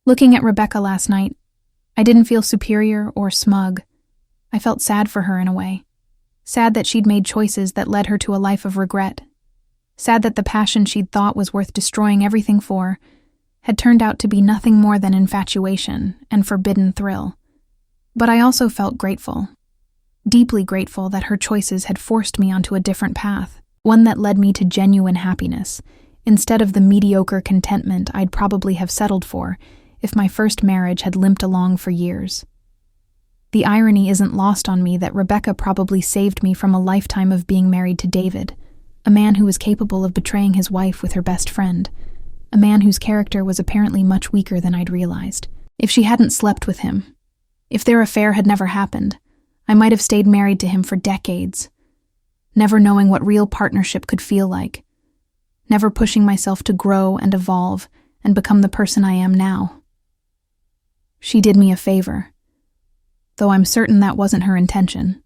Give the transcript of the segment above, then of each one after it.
Looking at Rebecca last night, I didn't feel superior or smug. I felt sad for her in a way. Sad that she'd made choices that led her to a life of regret. Sad that the passion she'd thought was worth destroying everything for had turned out to be nothing more than infatuation and forbidden thrill. But I also felt grateful, deeply grateful that her choices had forced me onto a different path, one that led me to genuine happiness, instead of the mediocre contentment I'd probably have settled for if my first marriage had limped along for years. The irony isn't lost on me that Rebecca probably saved me from a lifetime of being married to David, a man who was capable of betraying his wife with her best friend, a man whose character was apparently much weaker than I'd realized. If she hadn't slept with him, if their affair had never happened, I might have stayed married to him for decades, never knowing what real partnership could feel like, never pushing myself to grow and evolve and become the person I am now. She did me a favor, though I'm certain that wasn't her intention.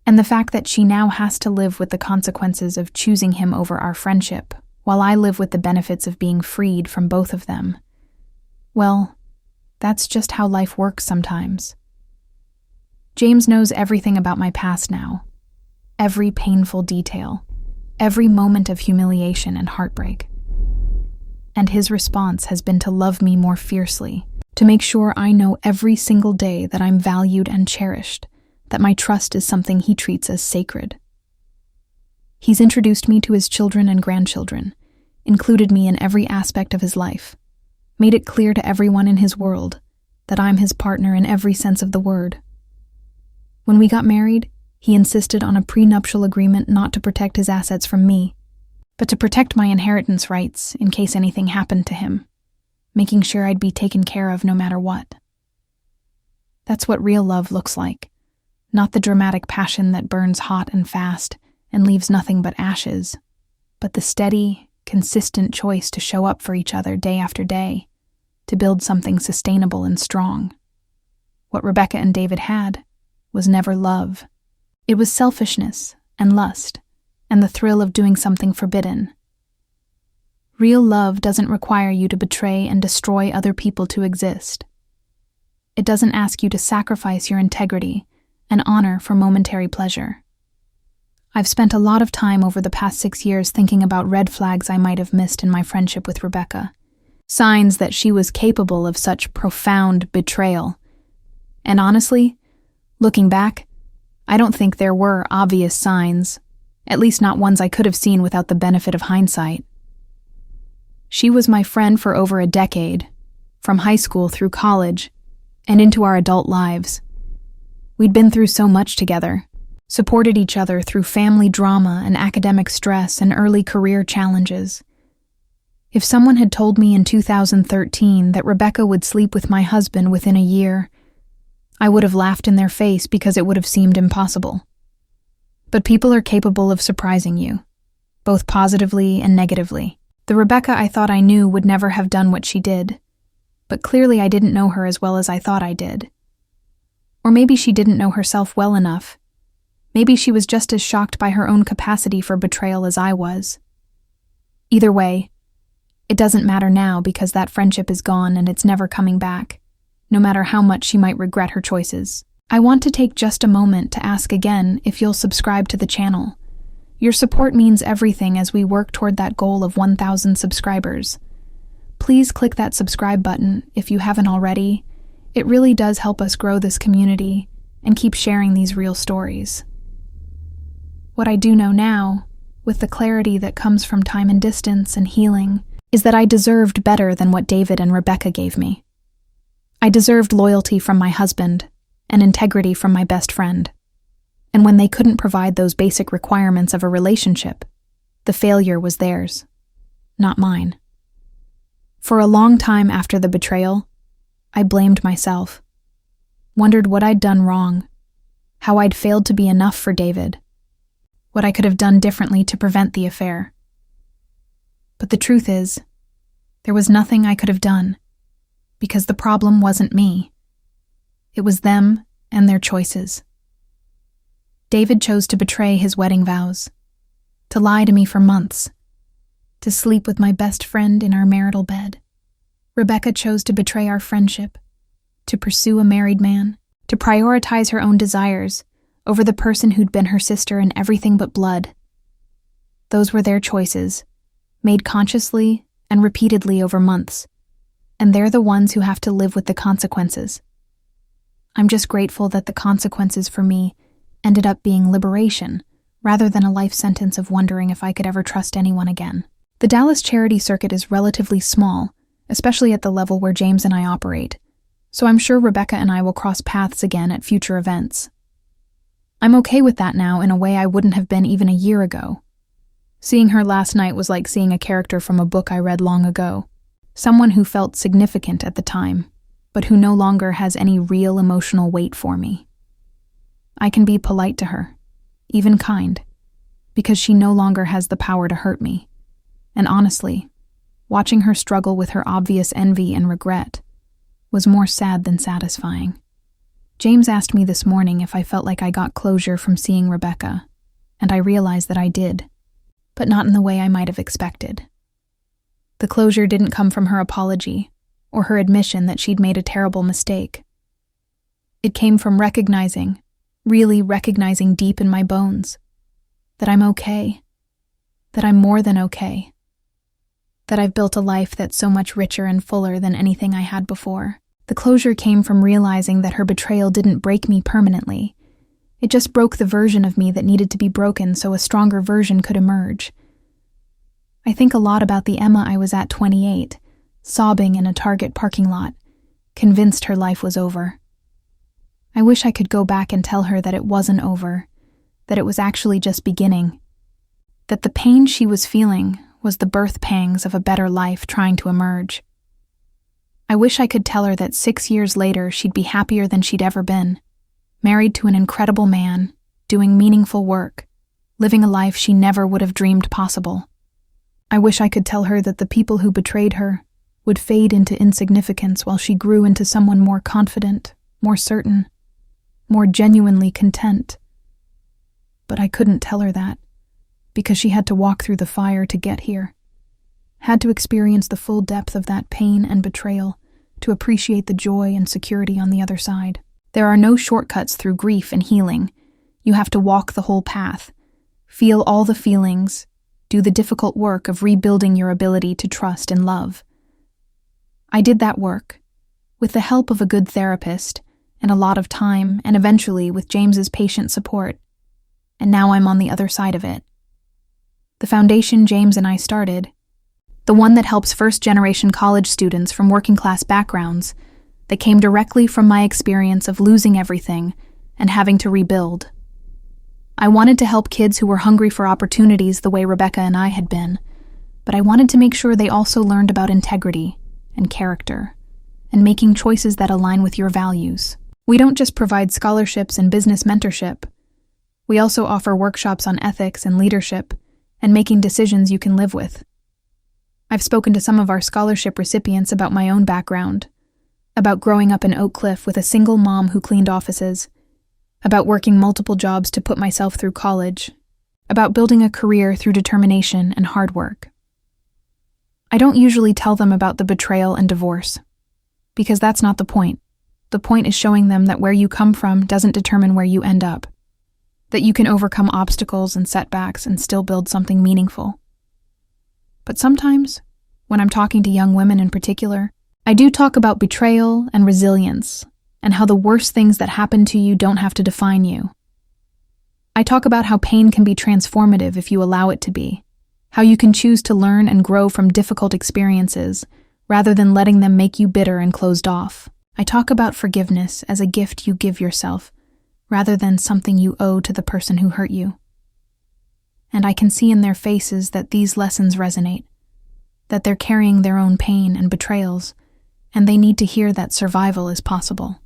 And the fact that she now has to live with the consequences of choosing him over our friendship, while I live with the benefits of being freed from both of them, well, that's just how life works sometimes. James knows everything about my past now, every painful detail, every moment of humiliation and heartbreak. And his response has been to love me more fiercely, to make sure I know every single day that I'm valued and cherished, that my trust is something he treats as sacred. He's introduced me to his children and grandchildren, included me in every aspect of his life, made it clear to everyone in his world that I'm his partner in every sense of the word. When we got married, he insisted on a prenuptial agreement not to protect his assets from me, but to protect my inheritance rights in case anything happened to him, making sure I'd be taken care of no matter what. That's what real love looks like, not the dramatic passion that burns hot and fast and leaves nothing but ashes, but the steady, consistent choice to show up for each other day after day, to build something sustainable and strong. What Rebecca and David had was never love. It was selfishness and lust, and the thrill of doing something forbidden. Real love doesn't require you to betray and destroy other people to exist. It doesn't ask you to sacrifice your integrity and honor for momentary pleasure. I've spent a lot of time over the past 6 years thinking about red flags I might have missed in my friendship with Rebecca, signs that she was capable of such profound betrayal. And honestly, looking back, I don't think there were obvious signs, at least not ones I could have seen without the benefit of hindsight. She was my friend for over a decade, from high school through college, and into our adult lives. We'd been through so much together, supported each other through family drama and academic stress and early career challenges. If someone had told me in 2013 that Rebecca would sleep with my husband within a year, I would have laughed in their face because it would have seemed impossible. But people are capable of surprising you, both positively and negatively. The Rebecca I thought I knew would never have done what she did, but clearly I didn't know her as well as I thought I did. Or maybe she didn't know herself well enough. Maybe she was just as shocked by her own capacity for betrayal as I was. Either way, it doesn't matter now because that friendship is gone and it's never coming back, no matter how much she might regret her choices. I want to take just a moment to ask again if you'll subscribe to the channel. Your support means everything as we work toward that goal of 1,000 subscribers. Please click that subscribe button if you haven't already. It really does help us grow this community and keep sharing these real stories. What I do know now, with the clarity that comes from time and distance and healing, is that I deserved better than what David and Rebecca gave me. I deserved loyalty from my husband and integrity from my best friend. And when they couldn't provide those basic requirements of a relationship, the failure was theirs, not mine. For a long time after the betrayal, I blamed myself, wondered what I'd done wrong, how I'd failed to be enough for David, what I could have done differently to prevent the affair. But the truth is, there was nothing I could have done, because the problem wasn't me. It was them and their choices. David chose to betray his wedding vows, to lie to me for months, to sleep with my best friend in our marital bed, Rebecca chose to betray our friendship, to pursue a married man, to prioritize her own desires over the person who'd been her sister in everything but blood. Those were their choices, made consciously and repeatedly over months, and they're the ones who have to live with the consequences. I'm just grateful that the consequences for me ended up being liberation, rather than a life sentence of wondering if I could ever trust anyone again. The Dallas charity circuit is relatively small, especially at the level where James and I operate, so I'm sure Rebecca and I will cross paths again at future events. I'm okay with that now in a way I wouldn't have been even a year ago. Seeing her last night was like seeing a character from a book I read long ago, someone who felt significant at the time, but who no longer has any real emotional weight for me. I can be polite to her, even kind, because she no longer has the power to hurt me. And honestly, watching her struggle with her obvious envy and regret was more sad than satisfying. James asked me this morning if I felt like I got closure from seeing Rebecca, and I realized that I did, but not in the way I might have expected. The closure didn't come from her apology or her admission that she'd made a terrible mistake. It came from really recognizing deep in my bones that I'm okay, that I'm more than okay, that I've built a life that's so much richer and fuller than anything I had before. The closure came from realizing that her betrayal didn't break me permanently. It just broke the version of me that needed to be broken so a stronger version could emerge. I think a lot about the Emma I was at 28, sobbing in a Target parking lot, convinced her life was over. I wish I could go back and tell her that it wasn't over, that it was actually just beginning, that the pain she was feeling was the birth pangs of a better life trying to emerge. I wish I could tell her that 6 years later she'd be happier than she'd ever been, married to an incredible man, doing meaningful work, living a life she never would have dreamed possible. I wish I could tell her that the people who betrayed her would fade into insignificance while she grew into someone more confident, more certain, more genuinely content. But I couldn't tell her that, because she had to walk through the fire to get here, had to experience the full depth of that pain and betrayal to appreciate the joy and security on the other side. There are no shortcuts through grief and healing. You have to walk the whole path, feel all the feelings, do the difficult work of rebuilding your ability to trust and love. I did that work, with the help of a good therapist and a lot of time, and eventually with James's patient support, and now I'm on the other side of it. The foundation James and I started, the one that helps first-generation college students from working-class backgrounds, that came directly from my experience of losing everything and having to rebuild. I wanted to help kids who were hungry for opportunities the way Rebecca and I had been, but I wanted to make sure they also learned about integrity and character and making choices that align with your values. We don't just provide scholarships and business mentorship. We also offer workshops on ethics and leadership and making decisions you can live with. I've spoken to some of our scholarship recipients about my own background, about growing up in Oak Cliff with a single mom who cleaned offices, about working multiple jobs to put myself through college, about building a career through determination and hard work. I don't usually tell them about the betrayal and divorce, because that's not the point. The point is showing them that where you come from doesn't determine where you end up, that you can overcome obstacles and setbacks and still build something meaningful. But sometimes, when I'm talking to young women in particular, I do talk about betrayal and resilience, and how the worst things that happen to you don't have to define you. I talk about how pain can be transformative if you allow it to be, how you can choose to learn and grow from difficult experiences, rather than letting them make you bitter and closed off. I talk about forgiveness as a gift you give yourself, rather than something you owe to the person who hurt you. And I can see in their faces that these lessons resonate, that they're carrying their own pain and betrayals, and they need to hear that survival is possible.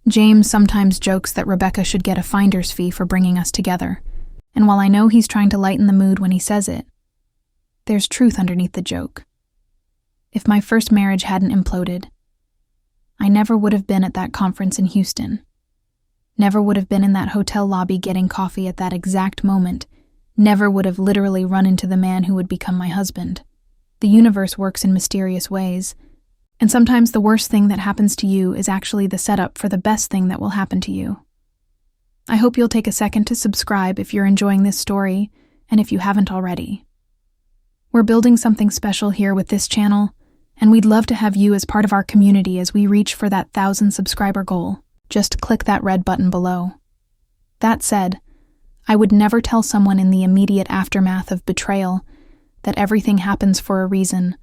James sometimes jokes that Rebecca should get a finder's fee for bringing us together, and while I know he's trying to lighten the mood when he says it, there's truth underneath the joke. If my first marriage hadn't imploded, I never would have been at that conference in Houston, never would have been in that hotel lobby getting coffee at that exact moment, never would have literally run into the man who would become my husband. The universe works in mysterious ways, And sometimes the worst thing that happens to you is actually the setup for the best thing that will happen to you. I hope you'll take a second to subscribe if you're enjoying this story, and if you haven't already. We're building something special here with this channel, and we'd love to have you as part of our community as we reach for that 1,000 subscriber goal. Just click that red button below. That said, I would never tell someone in the immediate aftermath of betrayal that everything happens for a reason,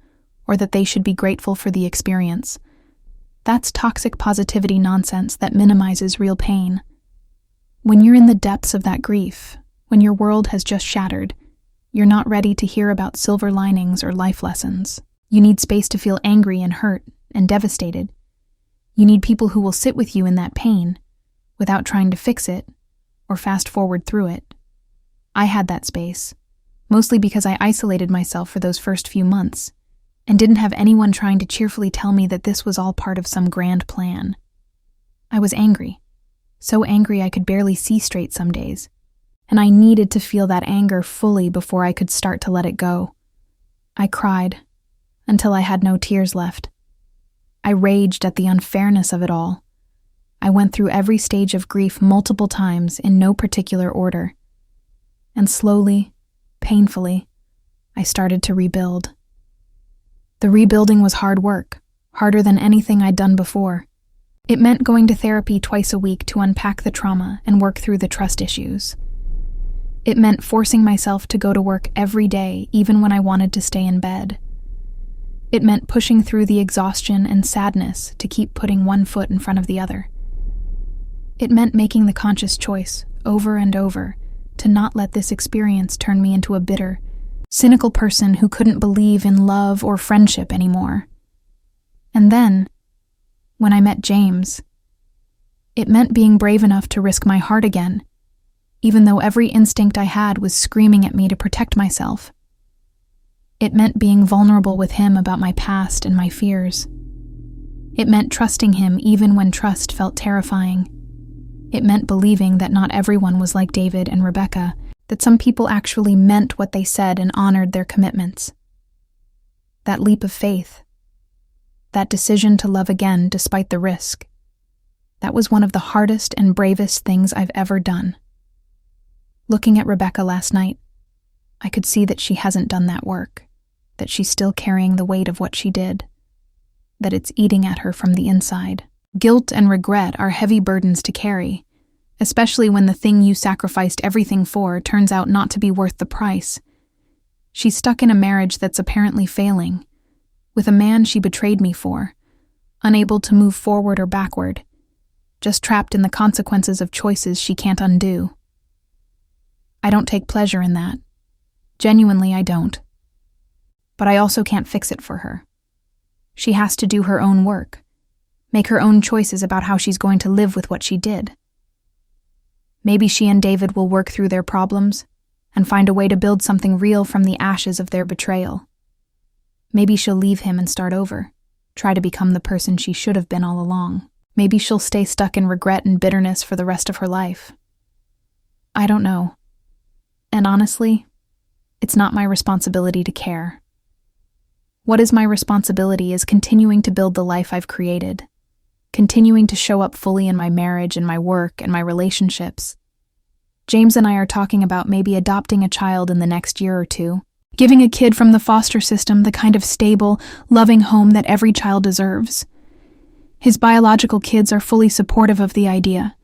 or that they should be grateful for the experience. That's toxic positivity nonsense that minimizes real pain. When you're in the depths of that grief, when your world has just shattered, you're not ready to hear about silver linings or life lessons. You need space to feel angry and hurt and devastated. You need people who will sit with you in that pain without trying to fix it or fast forward through it. I had that space, mostly because I isolated myself for those first few months and didn't have anyone trying to cheerfully tell me that this was all part of some grand plan. I was angry, so angry I could barely see straight some days, and I needed to feel that anger fully before I could start to let it go. I cried until I had no tears left. I raged at the unfairness of it all. I went through every stage of grief multiple times in no particular order. And slowly, painfully, I started to rebuild. The rebuilding was hard work, harder than anything I'd done before. It meant going to therapy twice a week to unpack the trauma and work through the trust issues. It meant forcing myself to go to work every day, even when I wanted to stay in bed. It meant pushing through the exhaustion and sadness to keep putting one foot in front of the other. It meant making the conscious choice, over and over, to not let this experience turn me into a bitter, cynical person who couldn't believe in love or friendship anymore. And then, when I met James, it meant being brave enough to risk my heart again, even though every instinct I had was screaming at me to protect myself. It meant being vulnerable with him about my past and my fears. It meant trusting him even when trust felt terrifying. It meant believing that not everyone was like David and Rebecca, that some people actually meant what they said and honored their commitments. That leap of faith, that decision to love again despite the risk, that was one of the hardest and bravest things I've ever done. Looking at Rebecca last night, I could see that she hasn't done that work, that she's still carrying the weight of what she did, that it's eating at her from the inside. Guilt and regret are heavy burdens to carry, especially when the thing you sacrificed everything for turns out not to be worth the price. She's stuck in a marriage that's apparently failing, with a man she betrayed me for, unable to move forward or backward, just trapped in the consequences of choices she can't undo. I don't take pleasure in that. Genuinely, I don't. But I also can't fix it for her. She has to do her own work, make her own choices about how she's going to live with what she did. Maybe she and David will work through their problems and find a way to build something real from the ashes of their betrayal. Maybe she'll leave him and start over, try to become the person she should have been all along. Maybe she'll stay stuck in regret and bitterness for the rest of her life. I don't know. And honestly, it's not my responsibility to care. What is my responsibility is continuing to build the life I've created, continuing to show up fully in my marriage and my work and my relationships. James and I are talking about maybe adopting a child in the next year or two, giving a kid from the foster system the kind of stable, loving home that every child deserves. His biological kids are fully supportive of the idea,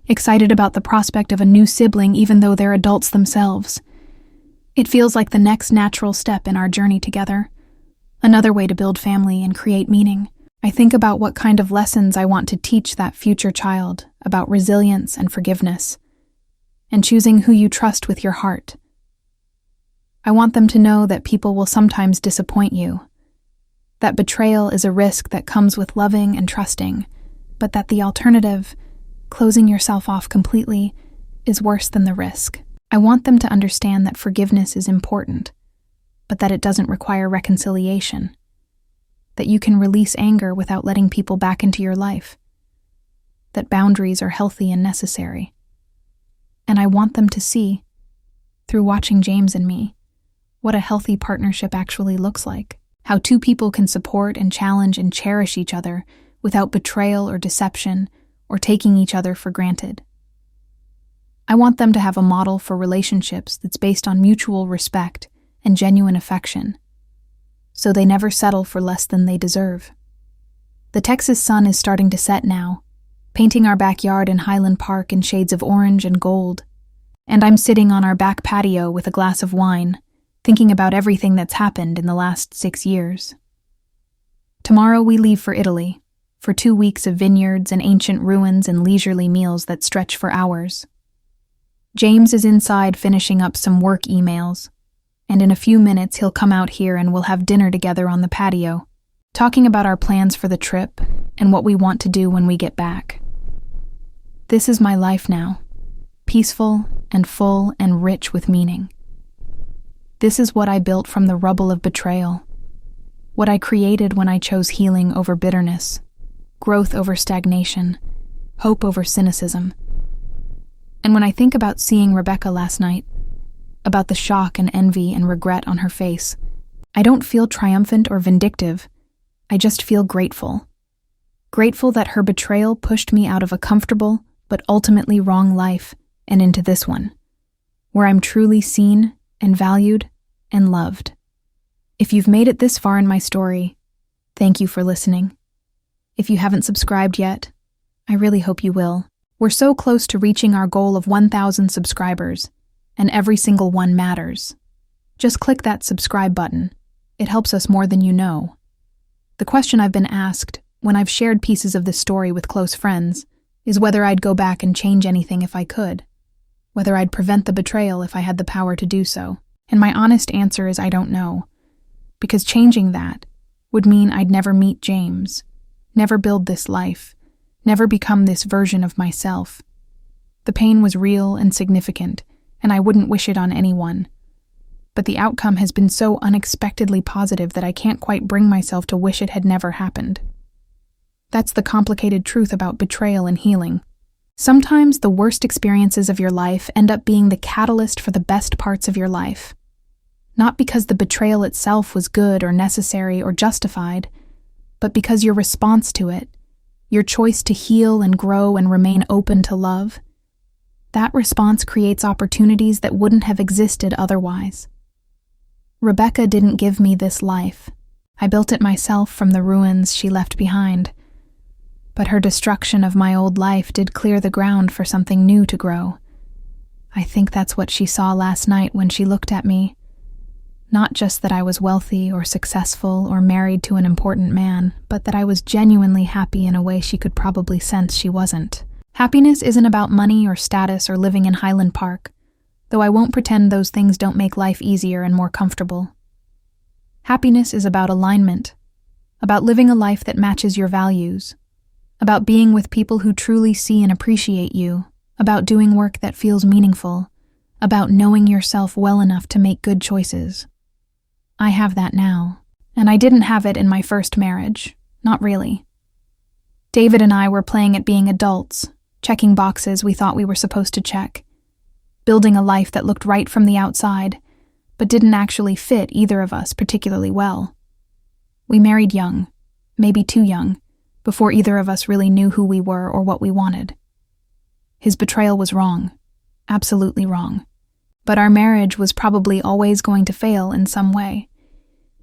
excited about the prospect of a new sibling even though they're adults themselves. It feels like the next natural step in our journey together, another way to build family and create meaning. I think about what kind of lessons I want to teach that future child about resilience and forgiveness, and choosing who you trust with your heart. I want them to know that people will sometimes disappoint you, that betrayal is a risk that comes with loving and trusting, but that the alternative, closing yourself off completely, is worse than the risk. I want them to understand that forgiveness is important, but that it doesn't require reconciliation, that you can release anger without letting people back into your life, that boundaries are healthy and necessary. And I want them to see, through watching James and me, what a healthy partnership actually looks like. how two people can support and challenge and cherish each other without betrayal or deception or taking each other for granted. I want them to have a model for relationships that's based on mutual respect and genuine affection, so they never settle for less than they deserve. The Texas sun is starting to set now, painting our backyard in Highland Park in shades of orange and gold, and I'm sitting on our back patio with a glass of wine, thinking about everything that's happened in the last 6 years. Tomorrow we leave for Italy, for 2 weeks of vineyards and ancient ruins and leisurely meals that stretch for hours. James is inside finishing up some work emails, and in a few minutes he'll come out here and we'll have dinner together on the patio, talking about our plans for the trip and what we want to do when we get back. This is my life now, peaceful and full and rich with meaning. This is what I built from the rubble of betrayal, what I created when I chose healing over bitterness, growth over stagnation, hope over cynicism. And when I think about seeing Rebecca last night, about the shock and envy and regret on her face, I don't feel triumphant or vindictive. I just feel grateful. Grateful that her betrayal pushed me out of a comfortable but ultimately wrong life and into this one, where I'm truly seen and valued and loved. If you've made it this far in my story, thank you for listening. If you haven't subscribed yet, I really hope you will. We're so close to reaching our goal of 1,000 subscribers, and every single one matters. Just click that subscribe button. It helps us more than you know. The question I've been asked when I've shared pieces of this story with close friends is whether I'd go back and change anything if I could, whether I'd prevent the betrayal if I had the power to do so. And my honest answer is I don't know, because changing that would mean I'd never meet James, never build this life, never become this version of myself. The pain was real and significant, and I wouldn't wish it on anyone. But the outcome has been so unexpectedly positive that I can't quite bring myself to wish it had never happened. That's the complicated truth about betrayal and healing. Sometimes the worst experiences of your life end up being the catalyst for the best parts of your life. Not because the betrayal itself was good or necessary or justified, but because your response to it, your choice to heal and grow and remain open to love, that response creates opportunities that wouldn't have existed otherwise. Rebecca didn't give me this life. I built it myself from the ruins she left behind. But her destruction of my old life did clear the ground for something new to grow. I think that's what she saw last night when she looked at me. Not just that I was wealthy or successful or married to an important man, but that I was genuinely happy in a way she could probably sense she wasn't. Happiness isn't about money or status or living in Highland Park, though I won't pretend those things don't make life easier and more comfortable. Happiness is about alignment, about living a life that matches your values, about being with people who truly see and appreciate you, about doing work that feels meaningful, about knowing yourself well enough to make good choices. I have that now, and I didn't have it in my first marriage, not really. David and I were playing at being adults, checking boxes we thought we were supposed to check, building a life that looked right from the outside, but didn't actually fit either of us particularly well. We married young, maybe too young, before either of us really knew who we were or what we wanted. His betrayal was wrong, absolutely wrong, but our marriage was probably always going to fail in some way,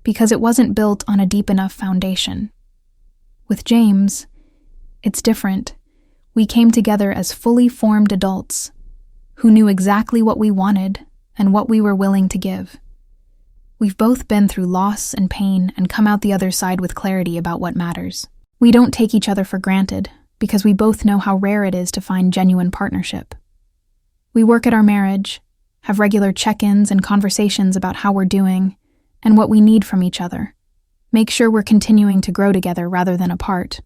because it wasn't built on a deep enough foundation. With James, it's different. We came together as fully formed adults who knew exactly what we wanted and what we were willing to give. We've both been through loss and pain and come out the other side with clarity about what matters. We don't take each other for granted because we both know how rare it is to find genuine partnership. We work at our marriage, have regular check-ins and conversations about how we're doing and what we need from each other. Make sure we're continuing to grow together rather than apart.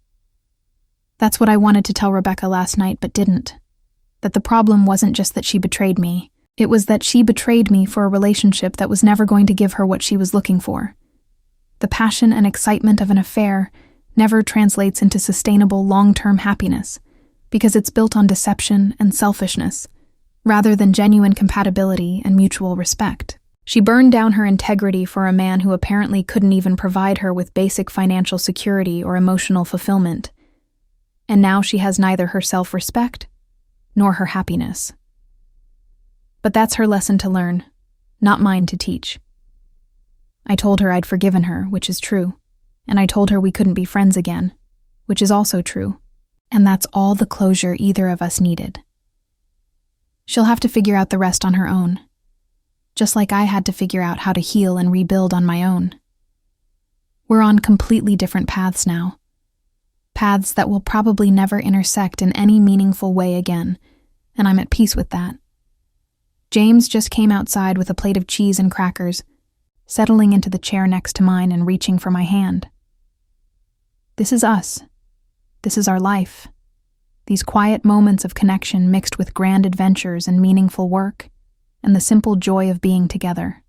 That's what I wanted to tell Rebecca last night but didn't. That the problem wasn't just that she betrayed me. It was that she betrayed me for a relationship that was never going to give her what she was looking for. The passion and excitement of an affair never translates into sustainable long-term happiness because it's built on deception and selfishness rather than genuine compatibility and mutual respect. She burned down her integrity for a man who apparently couldn't even provide her with basic financial security or emotional fulfillment. And now she has neither her self-respect nor her happiness. But that's her lesson to learn, not mine to teach. I told her I'd forgiven her, which is true, and I told her we couldn't be friends again, which is also true, and that's all the closure either of us needed. She'll have to figure out the rest on her own, just like I had to figure out how to heal and rebuild on my own. We're on completely different paths now, paths that will probably never intersect in any meaningful way again, and I'm at peace with that. James just came outside with a plate of cheese and crackers, settling into the chair next to mine and reaching for my hand. This is us. This is our life. These quiet moments of connection mixed with grand adventures and meaningful work, and the simple joy of being together.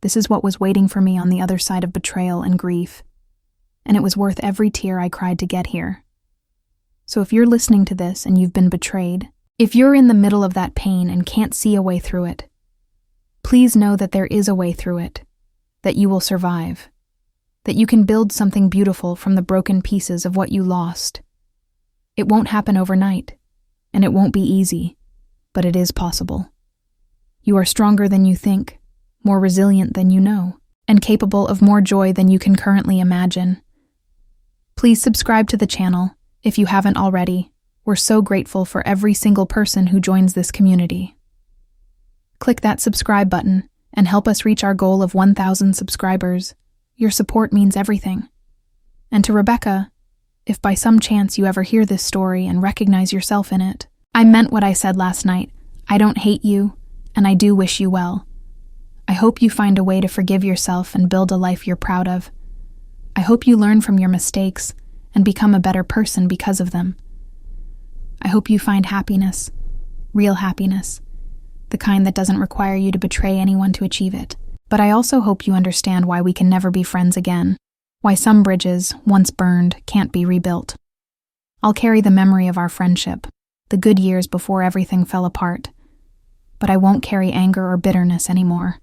This is what was waiting for me on the other side of betrayal and grief, and it was worth every tear I cried to get here. So if you're listening to this and you've been betrayed, if you're in the middle of that pain and can't see a way through it, please know that there is a way through it, that you will survive, that you can build something beautiful from the broken pieces of what you lost. It won't happen overnight, and it won't be easy, but it is possible. You are stronger than you think, more resilient than you know, and capable of more joy than you can currently imagine. Please subscribe to the channel if you haven't already. We're so grateful for every single person who joins this community. Click that subscribe button and help us reach our goal of 1,000 subscribers. Your support means everything. And to Rebecca, if by some chance you ever hear this story and recognize yourself in it, I meant what I said last night. I don't hate you, and I do wish you well. I hope you find a way to forgive yourself and build a life you're proud of. I hope you learn from your mistakes and become a better person because of them. I hope you find happiness, real happiness, the kind that doesn't require you to betray anyone to achieve it. But I also hope you understand why we can never be friends again, why some bridges, once burned, can't be rebuilt. I'll carry the memory of our friendship, the good years before everything fell apart, but I won't carry anger or bitterness anymore.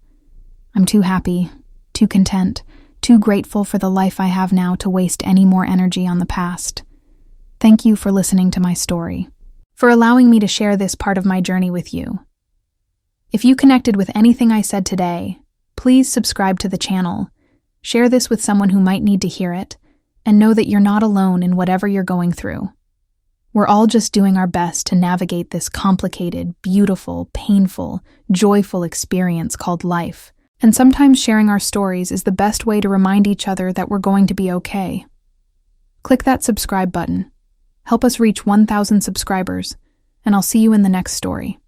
I'm too happy, too content, too grateful for the life I have now to waste any more energy on the past. Thank you for listening to my story, for allowing me to share this part of my journey with you. If you connected with anything I said today, please subscribe to the channel, share this with someone who might need to hear it, and know that you're not alone in whatever you're going through. We're all just doing our best to navigate this complicated, beautiful, painful, joyful experience called life. And sometimes sharing our stories is the best way to remind each other that we're going to be okay. Click that subscribe button. Help us reach 1,000 subscribers, and I'll see you in the next story.